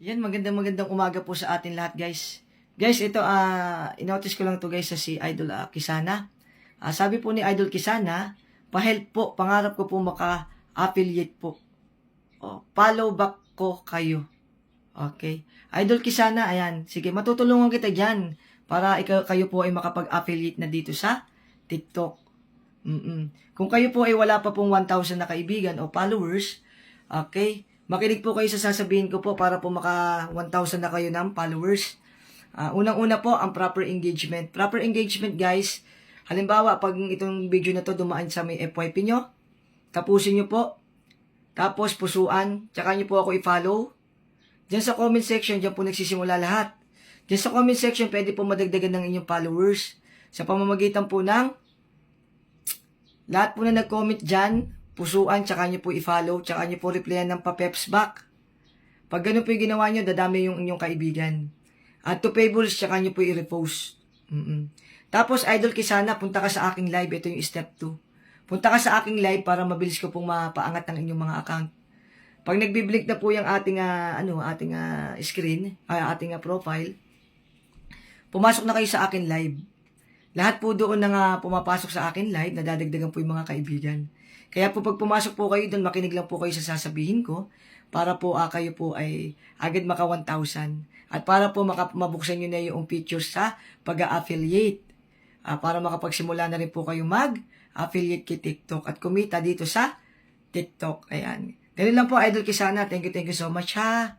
Yan, magandang umaga po sa atin lahat, guys. Guys, ito, inotice ko lang to guys sa si Idol Kisana. Sabi po ni Idol Kisana, pa-help po, pangarap ko po maka-affiliate po. Follow back ko kayo. Okay. Idol Kisana, ayan. Sige, matutulungan kita dyan para kayo po ay makapag-affiliate na dito sa TikTok. Kung kayo po ay wala pa pong 1,000 na kaibigan o followers, okay, makinig po kayo sa sasabihin ko po para po maka 1,000 na kayo ng followers. Unang-una po, ang proper engagement. Proper engagement, guys. Halimbawa, pag itong video na to dumaan sa may FYP nyo, tapusin nyo po. Tapos, pusuan. Tsaka nyo po ako i-follow. Diyan sa comment section, diyan po nagsisimula lahat. Diyan sa comment section, pwede po madagdagan ng inyong followers. Sa pamamagitan po ng lahat po na nag-comment dyan, pusuan, tsaka nyo po i-follow, tsaka nyo po replyan ng pa-peps back. Pag ganun po yung ginawa nyo, dadami yung inyong kaibigan. At to favors, tsaka nyo po i-repost. Tapos, Idol Kisana, punta ka sa aking live. Ito yung step 2. Punta ka sa aking live para mabilis ko pong mapaangat ng inyong mga account. Pag nagbiblink na po yung ating, screen, ating profile, pumasok na kayo sa akin live. Lahat po doon na pumapasok sa akin live, nadadagdagan po yung mga kaibigan. Kaya po pag pumasok po kayo doon, makinig lang po kayo sa sasabihin ko para po kayo po ay agad maka 1,000. At para po mabuksan nyo na yung pictures sa pag-affiliate. Para makapagsimula na rin po kayo mag-affiliate kay TikTok at kumita dito sa TikTok. Ayan. Ganun lang po, Idol Kisana. Thank you so much ha.